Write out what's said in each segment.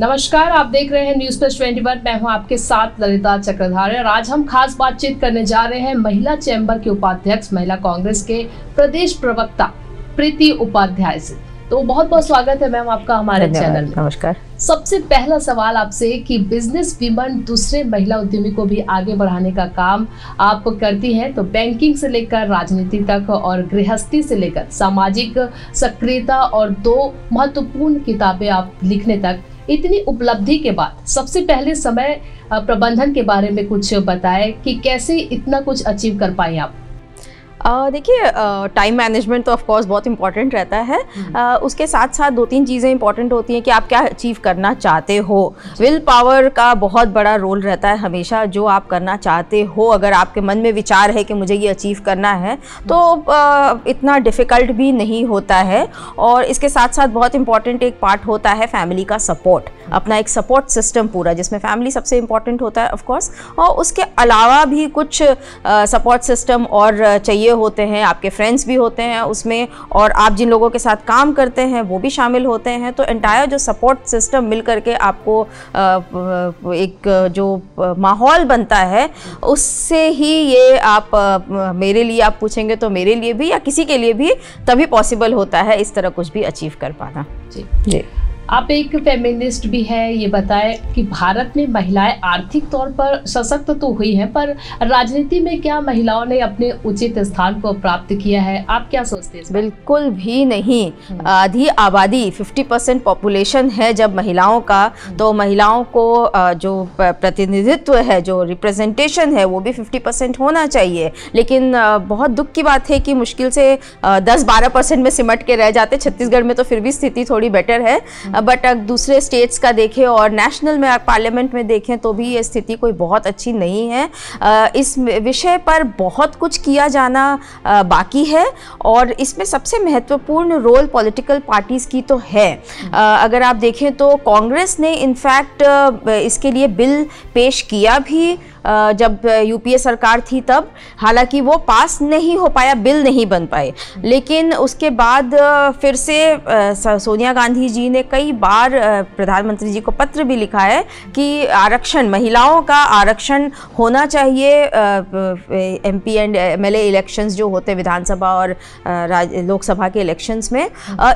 नमस्कार, आप देख रहे हैं न्यूज़ प्लस 21। मैं हूं आपके साथ ललिता चक्रधारी और आज हम खास बातचीत करने जा रहे हैं महिला चैम्बर के उपाध्यक्ष महिला कांग्रेस के प्रदेश प्रवक्ता प्रीति उपाध्याय से। तो बहुत बहुत स्वागत है मैम आपका हमारे चैनल में। नमस्कार। सबसे पहला सवाल आपसे कि बिजनेस वीमन दूसरे महिला उद्यमी को भी आगे बढ़ाने का काम आप करती हैं, तो बैंकिंग से लेकर राजनीति तक और गृहस्थी से लेकर सामाजिक सक्रियता और 2 महत्वपूर्ण किताबें आप लिखने तक, इतनी उपलब्धि के बाद सबसे पहले समय प्रबंधन के बारे में कुछ बताएं कि कैसे इतना कुछ अचीव कर पाए आप। देखिए, टाइम मैनेजमेंट तो ऑफ कोर्स बहुत इंपॉर्टेंट रहता है। उसके साथ साथ 2-3 चीज़ें इंपॉर्टेंट होती हैं कि आप क्या अचीव करना चाहते हो। विल पावर का बहुत बड़ा रोल रहता है हमेशा। जो आप करना चाहते हो, अगर आपके मन में विचार है कि मुझे ये अचीव करना है, तो इतना डिफ़िकल्ट भी नहीं होता है। और इसके साथ साथ बहुत इंपॉर्टेंट एक पार्ट होता है फैमिली का सपोर्ट, अपना एक सपोर्ट सिस्टम पूरा, जिसमें फैमिली सबसे इम्पॉर्टेंट होता है ऑफ कोर्स। और उसके अलावा भी कुछ सपोर्ट सिस्टम और चाहिए होते हैं, आपके फ्रेंड्स भी होते हैं उसमें, और आप जिन लोगों के साथ काम करते हैं वो भी शामिल होते हैं। तो एंटायर जो सपोर्ट सिस्टम मिल करके आपको एक जो माहौल बनता है, उससे ही ये आप मेरे लिए आप पूछेंगे तो मेरे लिए भी या किसी के लिए भी तभी पॉसिबल होता है इस तरह कुछ भी अचीव कर पाना। जी, आप एक फेमिनिस्ट भी हैं। ये बताएं कि भारत में महिलाएं आर्थिक तौर पर सशक्त तो हुई हैं, पर राजनीति में क्या महिलाओं ने अपने उचित स्थान को प्राप्त किया है? आप क्या सोचते हैं? बिल्कुल भी नहीं। आधी आबादी 50% पॉपुलेशन है जब महिलाओं का, तो महिलाओं को जो प्रतिनिधित्व है, जो रिप्रेजेंटेशन है, वो भी 50% होना चाहिए। लेकिन बहुत दुख की बात है कि मुश्किल से 10-12% में सिमट के रह जाते। छत्तीसगढ़ में तो फिर भी स्थिति थोड़ी बेटर है, बट अगर दूसरे स्टेट्स का देखें और नेशनल में पार्लियामेंट में देखें तो भी ये स्थिति कोई बहुत अच्छी नहीं है। इस विषय पर बहुत कुछ किया जाना बाकी है, और इसमें सबसे महत्वपूर्ण रोल पॉलिटिकल पार्टीज़ की तो है। अगर आप देखें तो कांग्रेस ने इनफैक्ट इसके लिए बिल पेश किया भी जब यूपीए सरकार थी तब, हालांकि वो पास नहीं हो पाया, बिल नहीं बन पाए। लेकिन उसके बाद फिर से सोनिया गांधी जी ने कई बार प्रधानमंत्री जी को पत्र भी लिखा है कि आरक्षण, महिलाओं का आरक्षण होना चाहिए एमपी एंड एमएलए इलेक्शंस जो होते हैं, विधानसभा और लोकसभा के इलेक्शंस में।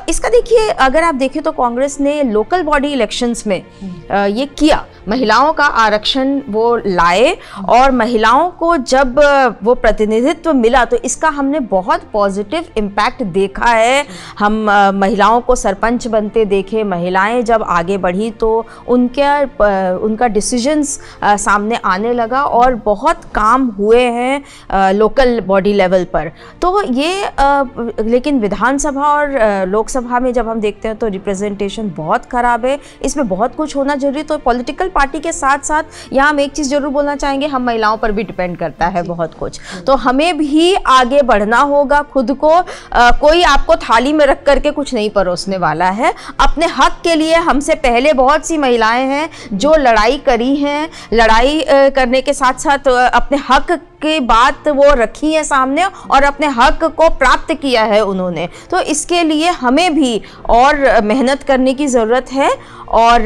इसका देखिए, अगर आप देखें तो कांग्रेस ने लोकल बॉडी इलेक्शंस में ये किया, महिलाओं का आरक्षण वो लाए, और महिलाओं को जब वो प्रतिनिधित्व मिला तो इसका हमने बहुत पॉजिटिव इम्पैक्ट देखा है। हम महिलाओं को सरपंच बनते देखे, महिलाएं जब आगे बढ़ी तो उनका डिसीजंस सामने आने लगा और बहुत काम हुए हैं लोकल बॉडी लेवल पर। तो ये लेकिन विधानसभा और लोकसभा में जब हम देखते हैं तो रिप्रेजेंटेशन बहुत ख़राब है। इसमें बहुत कुछ होना जरूरी। तो पॉलिटिकल पार्टी के साथ साथ यहाँ हम एक चीज़ जरूर बोलना चाहेंगे, हम महिलाओं पर भी डिपेंड करता है बहुत कुछ। तो हमें भी आगे बढ़ना होगा खुद को। कोई आपको थाली में रख करके कुछ नहीं परोसने वाला है। अपने हक के लिए हमसे पहले बहुत सी महिलाएं हैं जो लड़ाई करी हैं। लड़ाई करने के साथ साथ अपने हक की बात वो रखी है सामने और अपने हक को प्राप्त किया है उन्होंने। तो इसके लिए हमें भी और मेहनत करने की ज़रूरत है, और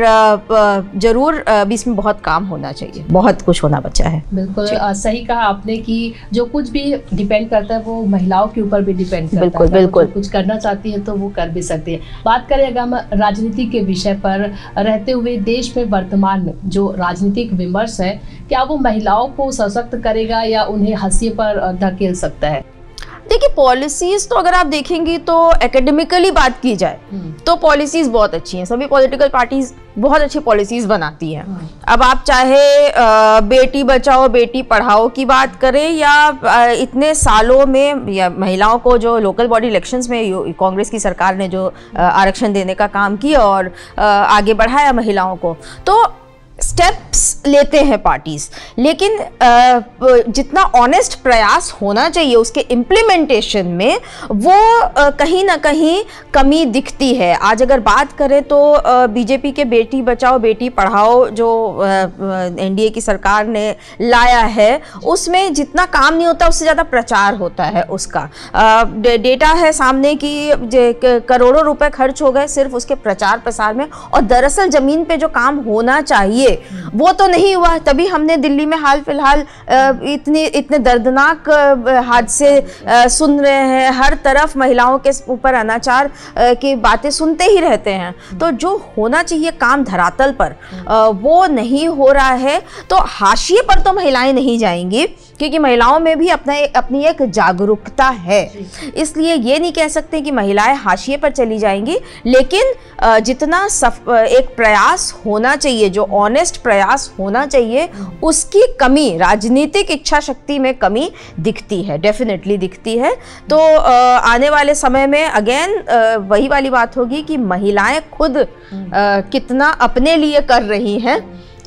ज़रूर भी इसमें बहुत काम होना चाहिए, बहुत कुछ होना बचा है। बिल्कुल सही कहा आपने कि जो कुछ भी डिपेंड करता है वो महिलाओं के ऊपर भी डिपेंड करता बिल्कुल, है। बिल्कुल। कुछ करना चाहती है तो वो कर भी सकती है। बात करें अगर हम राजनीति के विषय पर, रहते हुए देश में वर्तमान में जो राजनीतिक विमर्श है, क्या वो महिलाओं को सशक्त करेगा या उन्हें हाशिए पर धकेल सकता है? देखिए, पॉलिसीज़ तो अगर आप देखेंगी तो एकेडमिकली बात की जाए तो पॉलिसीज़ बहुत अच्छी हैं। सभी पॉलिटिकल पार्टीज़ बहुत अच्छी पॉलिसीज़ बनाती हैं। अब आप चाहे बेटी बचाओ बेटी पढ़ाओ की बात करें, या इतने सालों में या महिलाओं को जो लोकल बॉडी इलेक्शंस में कांग्रेस की सरकार ने जो आरक्षण देने का काम किया और आगे बढ़ाया महिलाओं को, तो स्टेप्स लेते हैं पार्टीज, लेकिन जितना ऑनेस्ट प्रयास होना चाहिए उसके इम्प्लीमेंटेशन में वो कहीं ना कहीं कमी दिखती है। आज अगर बात करें तो बीजेपी के बेटी बचाओ बेटी पढ़ाओ जो एनडीए की सरकार ने लाया है उसमें जितना काम नहीं होता उससे ज़्यादा प्रचार होता है उसका। डेटा है सामने कि करोड़ों रुपए खर्च हो गए सिर्फ उसके प्रचार प्रसार में, और दरअसल ज़मीन पे जो काम होना चाहिए वो तो नहीं हुआ। तभी हमने दिल्ली में हाल फिलहाल इतने दर्दनाक हादसे सुन रहे हैं, हर तरफ महिलाओं के ऊपर अनाचार की बातें सुनते ही रहते हैं। तो जो होना चाहिए काम धरातल पर वो नहीं हो रहा है। तो हाशिए पर तो महिलाएं नहीं जाएंगी क्योंकि महिलाओं में भी अपनी एक जागरूकता है, इसलिए ये नहीं कह सकते कि महिलाएं हाशिए पर चली जाएंगी, लेकिन जितना एक प्रयास होना चाहिए, जो ऑनेस्ट प्रयास होना चाहिए, उसकी कमी, राजनीतिक इच्छा शक्ति में कमी दिखती है, डेफिनेटली दिखती है। तो आने वाले समय में अगेन वही वाली बात होगी कि महिलाएं खुद कितना अपने लिए कर रही हैं,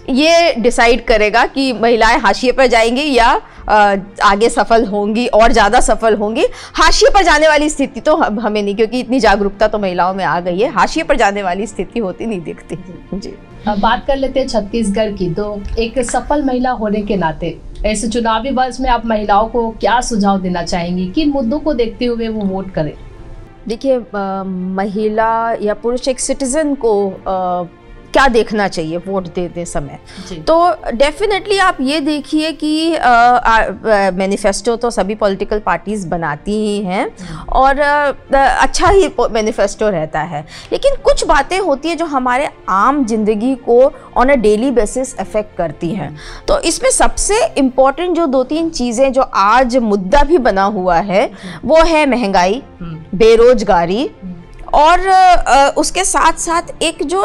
ये डिसाइड करेगा कि महिलाएं हाशिए पर जाएंगी या आगे सफल होंगी और ज़्यादा सफल होंगी। हाशिए पर जाने वाली स्थिति तो हमें नहीं, क्योंकि इतनी जागरूकता तो महिलाओं में आ गई है, हाशिए पर जाने वाली स्थिति होती नहीं दिखती जी। अब बात कर लेते हैं छत्तीसगढ़ की। तो एक सफल महिला होने के नाते इस चुनावी वर्ष में आप महिलाओं को क्या सुझाव देना चाहेंगी, किन मुद्दों को देखते हुए वो वोट करें? देखिए, महिला या पुरुष एक सिटीजन को क्या देखना चाहिए वोट देते समय, तो डेफिनेटली आप ये देखिए कि मैनिफेस्टो तो सभी पॉलिटिकल पार्टीज बनाती ही हैं और अच्छा ही मैनिफेस्टो रहता है, लेकिन कुछ बातें होती है जो हमारे आम जिंदगी को on a daily basis affect करती हैं। तो इसमें सबसे इम्पोर्टेंट जो 2-3 चीज़ें जो आज मुद्दा भी बना हुआ है वो है महंगाई, बेरोजगारी और उसके साथ साथ एक जो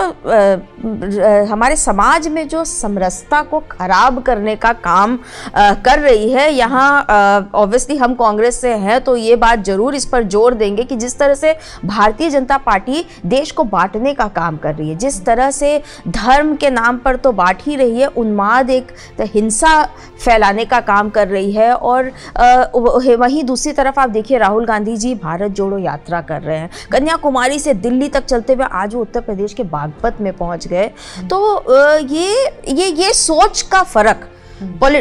हमारे समाज में जो समरसता को खराब करने का काम कर रही है। यहाँ ऑब्वियसली हम कांग्रेस से हैं तो ये बात जरूर इस पर जोर देंगे कि जिस तरह से भारतीय जनता पार्टी देश को बांटने का काम कर रही है, जिस तरह से धर्म के नाम पर तो बांट ही रही है, उन्माद एक हिंसा फैलाने का काम कर रही है। और वहीं दूसरी तरफ आप देखिए राहुल गांधी जी भारत जोड़ो यात्रा कर रहे हैं, कन्याकुमारी से दिल्ली तक चलते हुए आज वो उत्तर प्रदेश के बागपत में पहुंच गए। तो ये सोच का फर्क,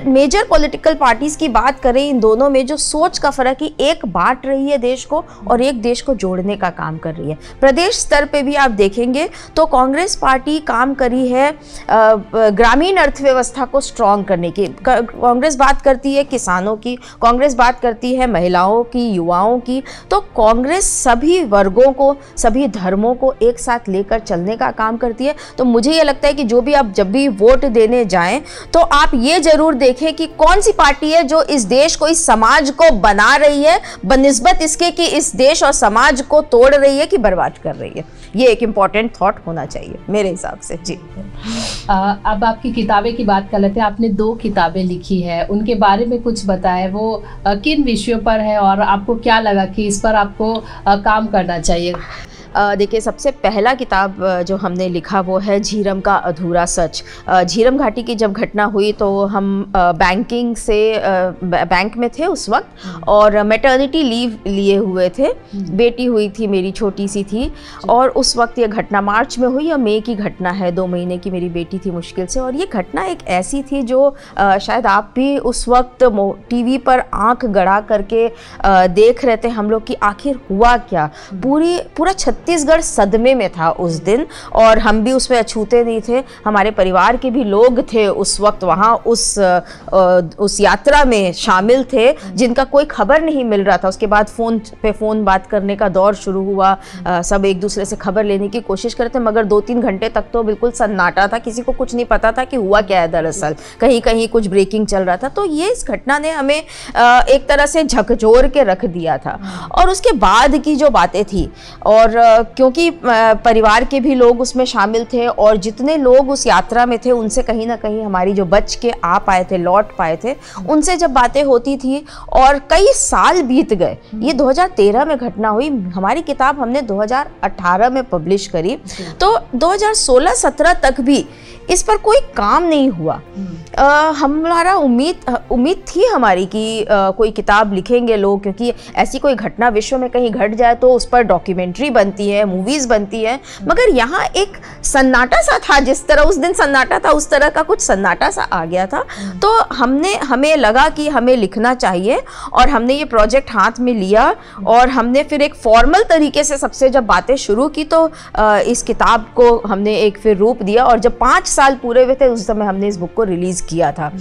मेजर पॉलिटिकल पार्टीज की बात करें, इन दोनों में जो सोच का फर्क है, एक बांट रही है देश को और एक देश को जोड़ने का काम कर रही है। प्रदेश स्तर पे भी आप देखेंगे तो कांग्रेस पार्टी काम करी है ग्रामीण अर्थव्यवस्था को स्ट्रॉन्ग करने की। कांग्रेस बात करती है किसानों की, कांग्रेस बात करती है महिलाओं की, युवाओं की। तो कांग्रेस सभी वर्गों को, सभी धर्मों को एक साथ लेकर चलने का काम करती है। तो मुझे ये लगता है कि जो भी आप जब भी वोट देने जाएं तो आप ये जरूर देखें कि कौन सी पार्टी है जो इस देश को, इस समाज को बना रही है बनिस्बत इसके कि इस देश और समाज को तोड़ रही है कि बर्बाद कर रही है। ये एक इम्पॉर्टेंट थॉट होना चाहिए मेरे हिसाब से जी। अब आपकी किताबें की बात कर लेते हैं। आपने 2 किताबें लिखी है, उनके बारे में कुछ बताएं, वो किन विषयों पर है और आपको क्या लगा कि इस पर आपको काम करना चाहिए? देखिए, सबसे पहला किताब जो हमने लिखा वो है झीरम का अधूरा सच। झीरम घाटी की जब घटना हुई तो हम बैंकिंग से बैंक में थे उस वक्त और मैटरनिटी लीव लिए हुए थे। बेटी हुई थी, मेरी छोटी सी थी, और उस वक्त ये घटना मार्च में हुई और मई की घटना है। 2 महीने की मेरी बेटी थी मुश्किल से, और ये घटना एक ऐसी थी जो शायद आप भी उस वक्त टीवी पर आंख गड़ा करके देख रहे थे हम लोग कि आखिर हुआ क्या। पूरा छत्तीसगढ़ सदमे में था उस दिन, और हम भी उसमें अछूते नहीं थे। हमारे परिवार के भी लोग थे उस वक्त वहाँ उस यात्रा में शामिल थे, जिनका कोई खबर नहीं मिल रहा था। उसके बाद फ़ोन बात करने का दौर शुरू हुआ, सब एक दूसरे से खबर लेने की कोशिश करते, मगर 2-3 घंटे तक तो बिल्कुल सन्नाटा था, किसी को कुछ नहीं पता था कि हुआ क्या है। दरअसल कहीं कहीं कुछ ब्रेकिंग चल रहा था। तो ये इस घटना ने हमें एक तरह से झकझोर के रख दिया था। और उसके बाद की जो बातें थी, और क्योंकि परिवार के भी लोग उसमें शामिल थे और जितने लोग उस यात्रा में थे उनसे कहीं ना कहीं हमारी जो बच के आ पाए थे, लौट पाए थे, उनसे जब बातें होती थी और कई साल बीत गए। ये 2013 में घटना हुई, हमारी किताब हमने 2018 में पब्लिश करी, तो 2016-17 तक भी इस पर कोई काम नहीं हुआ। हमारा उम्मीद थी हमारी कि कोई किताब लिखेंगे लोग, क्योंकि ऐसी कोई घटना विश्व में कहीं घट जाए तो उस पर डॉक्यूमेंट्री बनती है, मूवीज बनती है, मगर यहाँ एक सन्नाटा सा था, जिस तरह उस दिन सन्नाटा था उस तरह का कुछ सन्नाटा सा आ गया था। तो हमें लगा कि हमें लिखना चाहिए और हमने ये प्रोजेक्ट हाथ में लिया और हमने फिर एक फॉर्मल तरीके से सबसे जब बातें शुरू की तो इस किताब को हमने एक फिर रूप दिया और जब 5 साल पूरे हुए थे उस समय हमने इस बुक को रिलीज किया था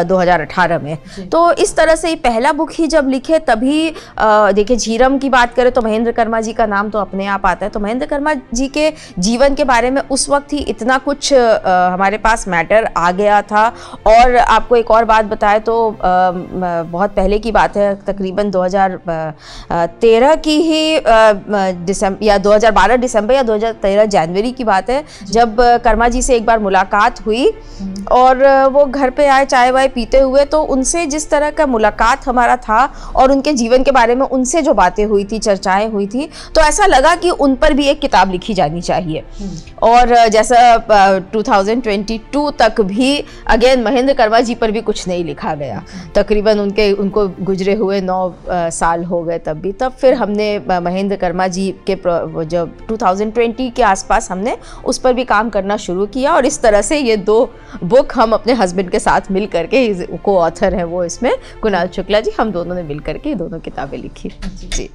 2018 में। तो इस तरह से पहला बुक ही जब लिखे तभी देखिए, झीरम की बात करें तो महेंद्र कर्मा जी का नाम तो अपने आप आता है। तो महेंद्र कर्मा जी के जीवन के बारे में उस वक्त ही इतना कुछ हमारे पास मैटर आ गया था। और आपको एक और बात बताए तो बहुत पहले की बात है, तकरीबन 2013 की ही दिसंबर या 2012 दिसंबर या 2013 जनवरी की बात है, जब कर्मा जी से एक बार मुलाकात हुई और वो घर पे आए चाय वाय पीते हुए, तो उनसे जिस तरह का मुलाकात हमारा था और उनके जीवन के बारे में उनसे जो बातें हुई थी, चर्चाएं हुई थी, तो ऐसा लगा कि उन पर भी एक किताब लिखी जानी चाहिए। और जैसा 2022 तक भी अगेन महेंद्र कर्मा जी पर भी कुछ नहीं लिखा गया, तकरीबन उनको गुजरे हुए 9 साल हो गए तब फिर हमने महेंद्र कर्मा जी के जब 2020 के आसपास हमने उस पर भी काम करना शुरू किया और इस तरह से ये 2 बुक हम अपने हस्बैंड के साथ मिल करके, को ऑथर हैं वो इसमें कुणाल शुक्ला जी, हम दोनों ने मिल करके ये दोनों किताबें लिखी जी।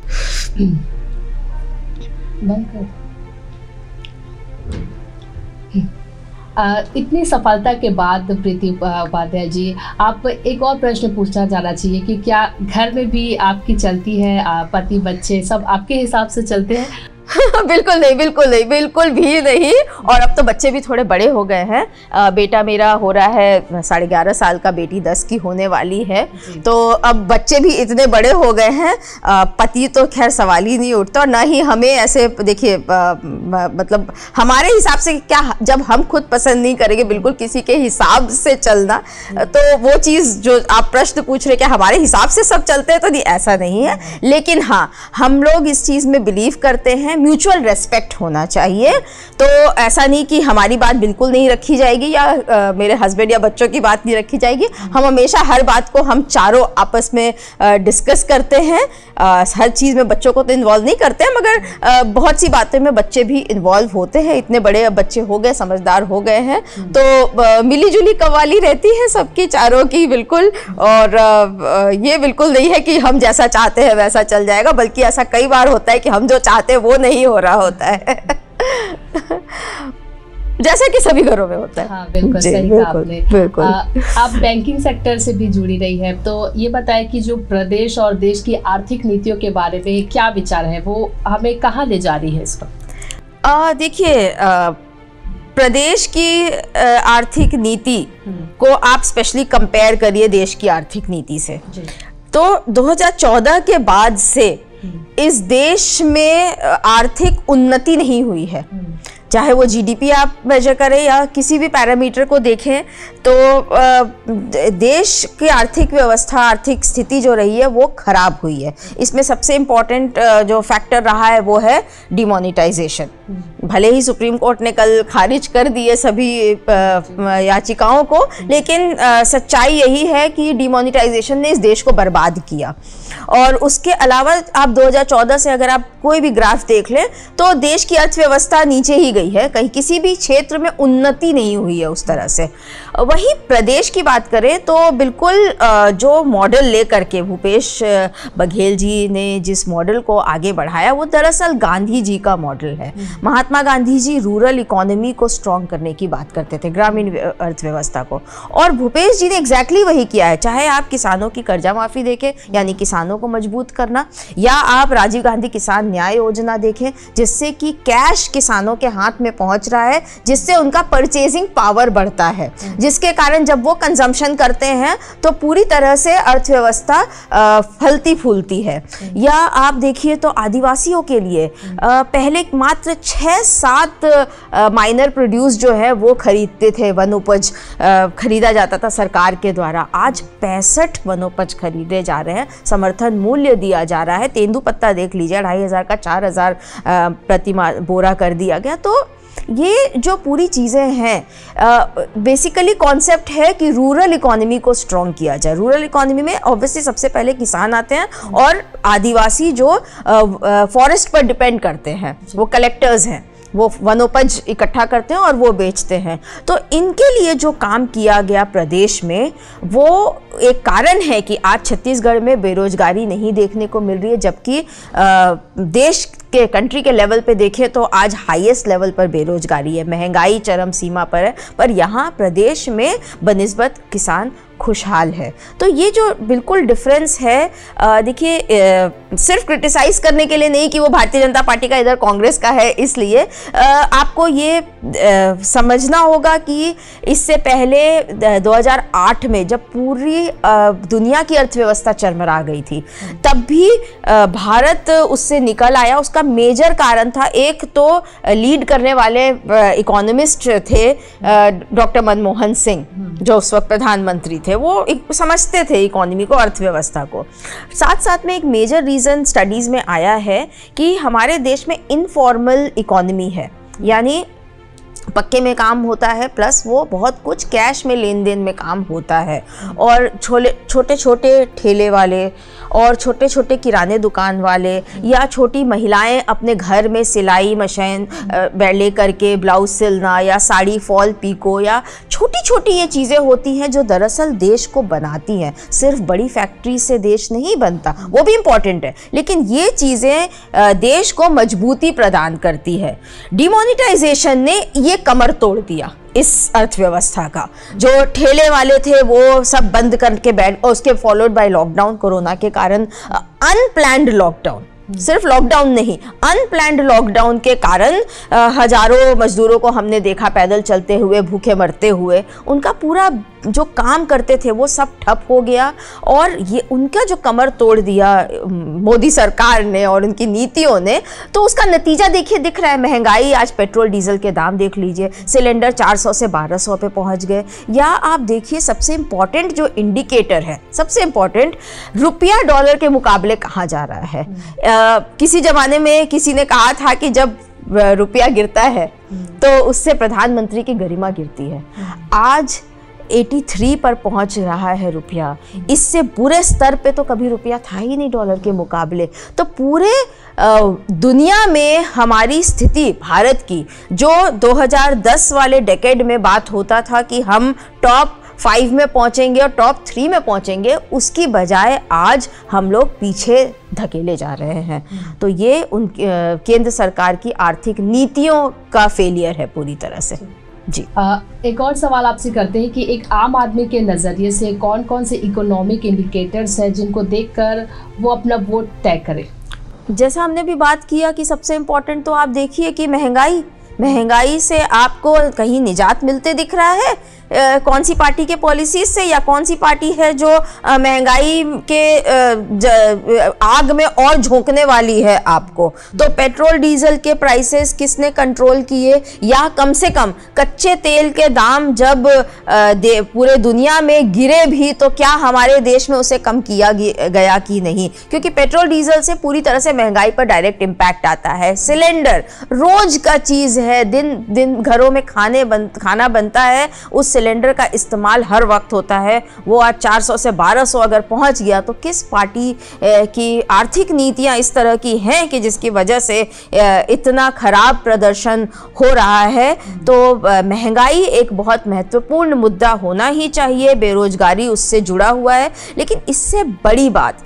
इतनी सफलता के बाद प्रीति उपाध्याय जी, आप एक और प्रश्न पूछना चाहना चाहिए कि क्या घर में भी आपकी चलती है, पति बच्चे सब आपके हिसाब से चलते हैं? बिल्कुल नहीं, बिल्कुल भी नहीं। और अब तो बच्चे भी थोड़े बड़े हो गए हैं। बेटा मेरा हो रहा है 11.5 साल का, बेटी 10 की होने वाली है, तो अब बच्चे भी इतने बड़े हो गए हैं, पति तो खैर सवाल ही नहीं उठता। और ना ही हमें ऐसे देखिए, मतलब हमारे हिसाब से क्या, जब हम खुद पसंद नहीं करेंगे बिल्कुल किसी के हिसाब से चलना, तो वो चीज़ जो आप प्रश्न पूछ रहे क्या हमारे हिसाब से सब चलते हैं, तो नहीं, ऐसा नहीं है। लेकिन हाँ, हम लोग इस चीज़ में बिलीव करते हैं, म्यूचुअल रेस्पेक्ट होना चाहिए। तो ऐसा नहीं कि हमारी बात बिल्कुल नहीं रखी जाएगी या मेरे हस्बैंड या बच्चों की बात नहीं रखी जाएगी। हम हमेशा हर बात को हम चारों आपस में डिस्कस करते हैं। हर चीज़ में बच्चों को तो इन्वॉल्व नहीं करते हैं, मगर बहुत सी बातें में बच्चे भी इन्वॉल्व होते हैं। इतने बड़े बच्चे हो गए, समझदार हो गए हैं, तो मिली जुली कव्वाली रहती है सबकी, चारों की बिल्कुल। और ये बिल्कुल नहीं है कि हम जैसा चाहते हैं वैसा चल जाएगा, बल्कि ऐसा कई बार होता है कि हम जो चाहते हैं वो नहीं हो रहा होता है जैसा कि सभी घरों में होता है। हाँ, बिल्कुल सही कहा आपने। बिल्कुल। आप बैंकिंग सेक्टर से भी जुड़ी रही है, तो ये बताएं कि जो प्रदेश और देश की आर्थिक नीतियों के बारे में क्या विचार है, वो हमें कहाँ ले जा रही है इस वक्त? देखिए, प्रदेश की आर्थिक नीति को आप स्पेशली कंपेयर करिए देश की आर्थिक नीति से, तो 2014 के बाद से इस देश में आर्थिक उन्नति नहीं हुई है। चाहे वो जीडीपी आप मेजर करें या किसी भी पैरामीटर को देखें, तो देश की आर्थिक व्यवस्था, आर्थिक स्थिति जो रही है वो खराब हुई है। इसमें सबसे इम्पॉर्टेंट जो फैक्टर रहा है वो है डिमोनेटाइजेशन। भले ही सुप्रीम कोर्ट ने कल खारिज कर दिए सभी याचिकाओं को, लेकिन सच्चाई यही है कि डिमोनेटाइजेशन ने इस देश को बर्बाद किया। और उसके अलावा आप 2014 से अगर आप कोई भी ग्राफ देख लें तो देश की अर्थव्यवस्था नीचे ही गई है, कहीं किसी भी क्षेत्र में उन्नति नहीं हुई है उस तरह से। वहीं प्रदेश की बात करें तो बिल्कुल जो मॉडल लेकर के भूपेश बघेल जी ने जिस मॉडल को आगे बढ़ाया वो दरअसल गांधी जी का मॉडल है। महात्मा गांधी जी रूरल इकोनॉमी को स्ट्रॉन्ग करने की बात करते थे, ग्रामीण अर्थव्यवस्था को, और भूपेश जी ने एग्जैक्टली वही किया है। चाहे आप किसानों की कर्जा माफ़ी देखें, यानी किसानों को मजबूत करना, या आप राजीव गांधी किसान न्याय योजना देखें, जिससे कि कैश किसानों के हाथ में पहुंच रहा है, जिससे उनका परचेजिंग पावर बढ़ता है, जिसके कारण जब वो कंजम्पशन करते हैं तो पूरी तरह से अर्थव्यवस्था फलती फूलती है। या आप देखिए तो आदिवासियों के लिए पहले मात्र 6-7 माइनर प्रोड्यूस जो है वो खरीदते थे, वन उपज खरीदा जाता था सरकार के द्वारा। आज 65 वनोपज खरीदे जा रहे हैं, समर्थन मूल्य दिया जा रहा है। तेंदुपत्ता देख लीजिए, 2500 का 4000 प्रति बोरा कर दिया गया। तो ये जो पूरी चीज़ें हैं, बेसिकली कॉन्सेप्ट है कि रूरल इकोनॉमी को स्ट्रॉन्ग किया जाए। रूरल इकोनॉमी में ऑब्वियसली सबसे पहले किसान आते हैं और आदिवासी जो फॉरेस्ट पर डिपेंड करते हैं, वो कलेक्टर्स हैं, वो वनोपज इकट्ठा करते हैं और वो बेचते हैं। तो इनके लिए जो काम किया गया प्रदेश में, वो एक कारण है कि आज छत्तीसगढ़ में बेरोजगारी नहीं देखने को मिल रही है, जबकि देश के कंट्री के लेवल पे देखें तो आज हाईएस्ट लेवल पर बेरोजगारी है, महंगाई चरम सीमा पर है, पर यहाँ प्रदेश में बनिस्बत किसान खुशहाल है। तो ये जो बिल्कुल डिफरेंस है, देखिए सिर्फ क्रिटिसाइज करने के लिए नहीं कि वो भारतीय जनता पार्टी का इधर कांग्रेस का है, इसलिए आपको ये समझना होगा कि इससे पहले 2008 में जब पूरी दुनिया की अर्थव्यवस्था चरमरा गई थी, तब भी भारत उससे निकल आया। उसका मेजर कारण था, एक तो लीड करने वाले इकोनॉमिस्ट थे डॉक्टर मनमोहन सिंह, जो उस वक्त प्रधानमंत्री थे। वो समझते थे इकोनॉमी को, अर्थव्यवस्था को। साथ साथ में एक मेजर रीज़न स्टडीज़ में आया है कि हमारे देश में इनफॉर्मल इकोनॉमी है, यानी पक्के में काम होता है, प्लस वो बहुत कुछ कैश में लेन देन में काम होता है। और छोटे छोटे ठेले वाले और छोटे छोटे किराने दुकान वाले या छोटी महिलाएं अपने घर में सिलाई मशीन ले करके ब्लाउज सिलना या साड़ी फॉल पीको या छोटी छोटी ये चीज़ें होती हैं जो दरअसल देश को बनाती हैं। सिर्फ बड़ी फैक्ट्री से देश नहीं बनता, वो भी इम्पॉर्टेंट है, लेकिन ये चीज़ें देश को मजबूती प्रदान करती है। डिमोनेटाइजेशन ने ये कमर तोड़ दिया इस अर्थव्यवस्था का। जो ठेले वाले थे वो सब बंद करके बैठ, और उसके फॉलोड बाय लॉकडाउन, कोरोना के कारण अनप्लैन्ड लॉकडाउन, सिर्फ लॉकडाउन नहीं, अनप्लैन्ड लॉकडाउन के कारण हजारों मजदूरों को हमने देखा पैदल चलते हुए, भूखे मरते हुए। उनका पूरा जो काम करते थे वो सब ठप हो गया, और ये उनका जो कमर तोड़ दिया मोदी सरकार ने और उनकी नीतियों ने, तो उसका नतीजा देखिए दिख रहा है। महंगाई, आज पेट्रोल डीजल के दाम देख लीजिए, सिलेंडर 400 से 1200 पे पहुंच गए। या आप देखिए सबसे इम्पॉर्टेंट जो इंडिकेटर है, सबसे इम्पॉर्टेंट, रुपया डॉलर के मुकाबले कहाँ जा रहा है। किसी जमाने में किसी ने कहा था कि जब रुपया गिरता है तो उससे प्रधानमंत्री की गरिमा गिरती है। आज 83 पर पहुंच रहा है रुपया। इससे बुरे स्तर पे तो कभी रुपया था ही नहीं डॉलर के मुकाबले। तो पूरे दुनिया में हमारी स्थिति भारत की, जो 2010 वाले डेकेड में बात होता था कि हम टॉप 5 में पहुंचेंगे और टॉप 3 में पहुंचेंगे, उसकी बजाय आज हम लोग पीछे धकेले जा रहे हैं। तो ये उन केंद्र सरकार की आर्थिक नीतियों का फेलियर है पूरी तरह से। जी, एक और सवाल आपसे करते हैं कि एक आम आदमी के नज़रिए से कौन कौन से इकोनॉमिक इंडिकेटर्स हैं जिनको देखकर वो अपना वोट तय करे। जैसा हमने भी बात किया कि सबसे इम्पोर्टेंट तो आप देखिए कि महंगाई से आपको कहीं निजात मिलते दिख रहा है कौन सी पार्टी के पॉलिसीज से, या कौन सी पार्टी है जो महंगाई के आग में और झोंकने वाली है आपको। तो पेट्रोल डीजल के प्राइसेस किसने कंट्रोल किए, या कम से कम कच्चे तेल के दाम जब पूरे दुनिया में गिरे भी तो क्या हमारे देश में उसे कम किया गया कि नहीं, क्योंकि पेट्रोल डीजल से पूरी तरह से महंगाई पर डायरेक्ट इम्पैक्ट आता है। सिलेंडर रोज का चीज़ है, दिन दिन घरों में खाना बनता है, उस सिलेंडर का इस्तेमाल हर वक्त होता है वो आज 400 से 1200 अगर पहुंच गया, तो किस पार्टी की आर्थिक नीतियां इस तरह की हैं कि जिसकी वजह से इतना खराब प्रदर्शन हो रहा है। तो महंगाई एक बहुत महत्वपूर्ण मुद्दा होना ही चाहिए, बेरोजगारी उससे जुड़ा हुआ है, लेकिन इससे बड़ी बात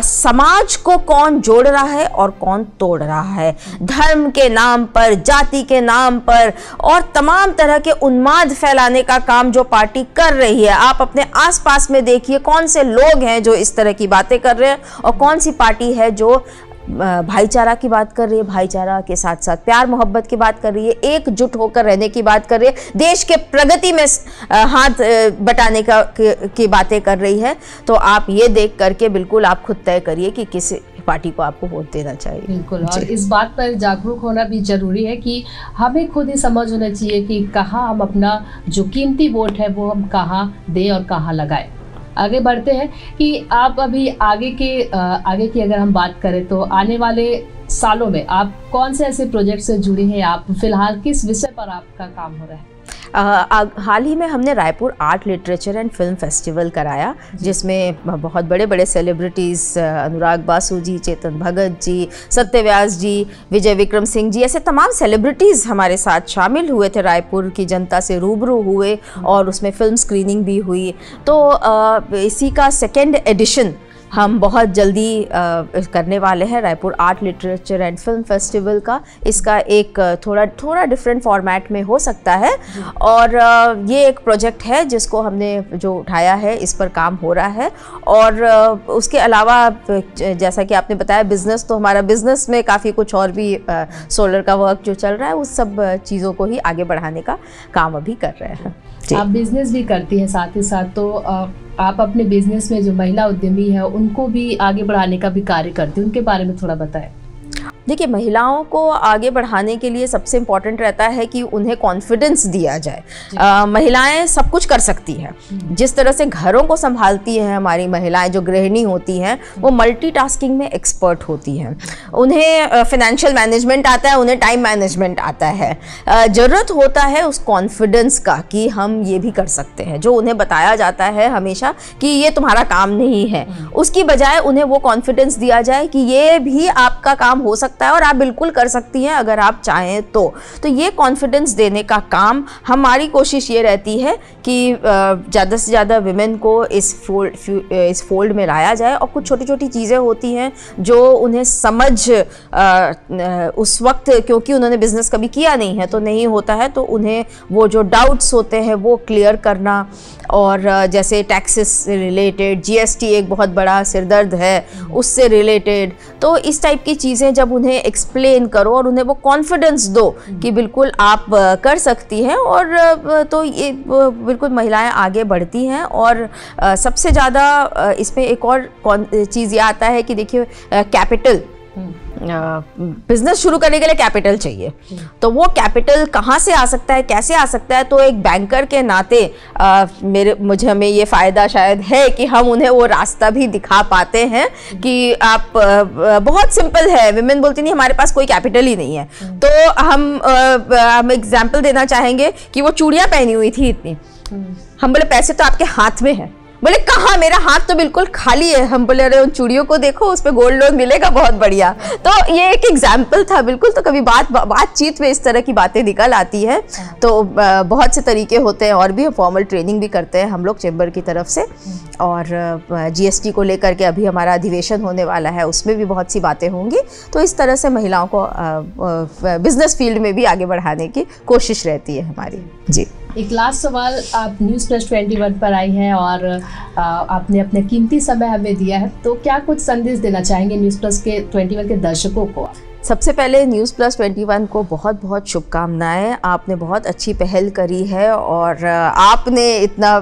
समाज को कौन जोड़ रहा है और कौन तोड़ रहा है। धर्म के नाम पर, जाति के नाम पर और तमाम तरह के उन्माद फैलाने का काम जो पार्टी कर रही है, आप अपने आसपास में देखिए कौन से लोग हैं जो इस तरह की बातें कर रहे हैं और कौन सी पार्टी है जो भाईचारा की बात कर रही है, भाईचारा के साथ साथ प्यार मोहब्बत की बात कर रही है, एकजुट होकर रहने की बात कर रही है, देश के प्रगति में हाथ बटाने की बातें कर रही है। तो आप ये देख करके बिल्कुल आप खुद तय करिए कि किस पार्टी को आपको वोट देना चाहिए। बिल्कुल, और इस बात पर जागरूक होना भी जरूरी है कि हमें खुद ही समझ होना चाहिए कि कहाँ हम अपना जो कीमती वोट है वो हम कहाँ दें और कहाँ लगाएं। आगे बढ़ते हैं कि आप अभी आगे की अगर हम बात करें तो आने वाले सालों में आप कौन से ऐसे प्रोजेक्ट से जुड़ी हैं, आप फिलहाल किस विषय पर आपका काम हो रहा है? हाल ही में हमने Raipur art literature and film festival कराया, जिसमें बहुत बड़े बड़े सेलिब्रिटीज़ अनुराग बासु जी, चेतन भगत जी, सत्यव्यास जी, विजय विक्रम सिंह जी, ऐसे तमाम सेलिब्रिटीज़ हमारे साथ शामिल हुए थे, रायपुर की जनता से रूबरू हुए और उसमें फिल्म स्क्रीनिंग भी हुई। तो इसी का सेकेंड एडिशन हम बहुत जल्दी करने वाले हैं, Raipur art literature and film festival का। इसका एक थोड़ा डिफरेंट फॉर्मेट में हो सकता है और ये एक प्रोजेक्ट है जिसको हमने जो उठाया है, इस पर काम हो रहा है। और उसके अलावा जैसा कि आपने बताया बिज़नेस, तो हमारा बिज़नेस में काफ़ी कुछ और भी सोलर का वर्क जो चल रहा है, उस सब चीज़ों को ही आगे बढ़ाने का काम अभी कर रहे हैं। आप बिजनेस भी करती हैं साथ ही साथ, तो आप अपने बिजनेस में जो महिला उद्यमी है उनको भी आगे बढ़ाने का भी कार्य करती हैं, उनके बारे में थोड़ा बताएं। देखिए, महिलाओं को आगे बढ़ाने के लिए सबसे इम्पॉर्टेंट रहता है कि उन्हें कॉन्फिडेंस दिया जाए। महिलाएं सब कुछ कर सकती हैं। जिस तरह से घरों को संभालती हैं हमारी महिलाएं, जो गृहिणी होती हैं, वो मल्टीटास्किंग में एक्सपर्ट होती हैं। उन्हें फाइनेंशियल मैनेजमेंट आता है, उन्हें टाइम मैनेजमेंट आता है। ज़रूरत होता है उस कॉन्फिडेंस का कि हम ये भी कर सकते हैं, जो उन्हें बताया जाता है हमेशा कि ये तुम्हारा काम नहीं है। उसकी बजाय उन्हें वो कॉन्फिडेंस दिया जाए कि ये भी आपका काम हो सकता है और आप बिल्कुल कर सकती हैं अगर आप चाहें तो ये कॉन्फिडेंस देने का काम हमारी कोशिश ये रहती है कि ज़्यादा से ज़्यादा विमेन को इस फोल्ड में लाया जाए। और कुछ छोटी छोटी चीज़ें होती हैं जो उन्हें समझ उस वक्त, क्योंकि उन्होंने बिज़नेस कभी किया नहीं है तो नहीं होता है, तो उन्हें वो जो डाउट्स होते हैं वो क्लियर करना। और जैसे टैक्सेस से रिलेटेड, जीएसटी एक बहुत बड़ा सिरदर्द है, उससे रिलेटेड, तो इस टाइप की चीज़ें जब उन्हें एक्सप्लेन करो और उन्हें वो कॉन्फिडेंस दो कि बिल्कुल आप कर सकती हैं, और तो ये बिल्कुल महिलाएं आगे बढ़ती हैं। और सबसे ज़्यादा इसमें एक और चीज़ ये आता है कि देखिए, कैपिटल, बिजनेस शुरू करने के लिए कैपिटल चाहिए। तो वो कैपिटल कहाँ से आ सकता है, कैसे आ सकता है? तो एक बैंकर के नाते हमें ये फ़ायदा शायद है कि हम उन्हें वो रास्ता भी दिखा पाते हैं कि आप बहुत सिंपल है। विमेन बोलती नहीं हमारे पास कोई कैपिटल ही नहीं है, तो हम एग्जाम्पल देना चाहेंगे कि वो चूड़ियाँ पहनी हुई थी इतनी, हम बोले पैसे तो आपके हाथ में है, बोले कहाँ, मेरा हाथ तो बिल्कुल खाली है। हम बोले अरे उन चूड़ियों को देखो, उस पर गोल्ड लोन मिलेगा, बहुत बढ़िया। तो ये एक एग्जाम्पल था बिल्कुल। तो कभी बातचीत में इस तरह की बातें निकल आती है। तो बहुत से तरीके होते हैं, और भी फॉर्मल ट्रेनिंग भी करते हैं हम लोग चैम्बर की तरफ से। और जीएसटी को लेकर के अभी हमारा अधिवेशन होने वाला है, उसमें भी बहुत सी बातें होंगी। तो इस तरह से महिलाओं को बिजनेस फील्ड में भी आगे बढ़ाने की कोशिश रहती है हमारी। जी, एक लास्ट सवाल, आप न्यूज़ प्लस 21 पर आई हैं और आपने अपने कीमती समय हमें दिया है, तो क्या कुछ संदेश देना चाहेंगे न्यूज़ प्लस के 21 के दर्शकों को? सबसे पहले न्यूज़ प्लस 21 को बहुत बहुत शुभकामनाएं। आपने बहुत अच्छी पहल करी है और आपने इतना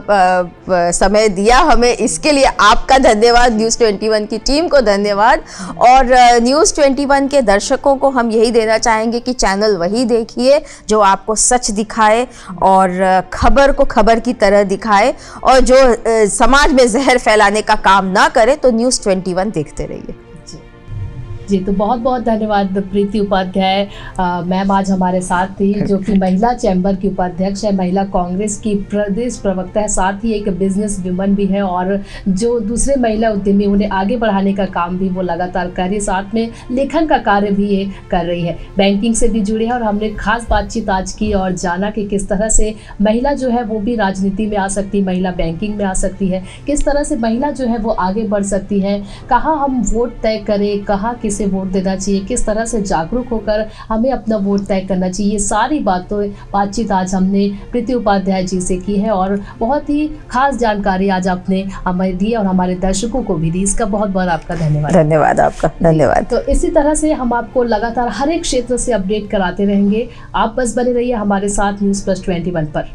समय दिया हमें, इसके लिए आपका धन्यवाद। न्यूज़ 21 की टीम को धन्यवाद। और न्यूज़ 21 के दर्शकों को हम यही देना चाहेंगे कि चैनल वही देखिए जो आपको सच दिखाए और खबर को खबर की तरह दिखाए, और जो समाज में जहर फैलाने का काम ना करे, तो न्यूज़ 21 देखते रहिए। जी, तो बहुत बहुत धन्यवाद प्रीति उपाध्याय मैम आज हमारे साथ थी, जो कि महिला चैम्बर की उपाध्यक्ष है, महिला कांग्रेस की प्रदेश प्रवक्ता है, साथ ही एक बिजनेस वुमन भी है और जो दूसरे महिला उद्यमी उन्हें आगे बढ़ाने का काम भी वो लगातार कर रही है, साथ में लेखन का कार्य भी ये कर रही है, बैंकिंग से भी जुड़ी है। और हमने खास बातचीत आज की और जाना कि किस तरह से महिला जो है वो भी राजनीति में आ सकती है, महिला बैंकिंग में आ सकती है, किस तरह से महिला जो है वो आगे बढ़ सकती है, कहाँ हम वोट तय करें, कहाँ किसे वोट देना चाहिए, किस तरह से जागरूक होकर हमें अपना वोट तय करना चाहिए। ये सारी बातचीत आज हमने प्रीति उपाध्याय जी से की है और बहुत ही खास जानकारी आज आपने हमें दी और हमारे दर्शकों को भी दी। इसका बहुत बहुत आपका धन्यवाद। धन्यवाद आपका, धन्यवाद। तो इसी तरह से हम आपको लगातार हर एक क्षेत्र से अपडेट कराते रहेंगे। आप बस बने रहिए हमारे साथ न्यूज़ प्लस 21 पर।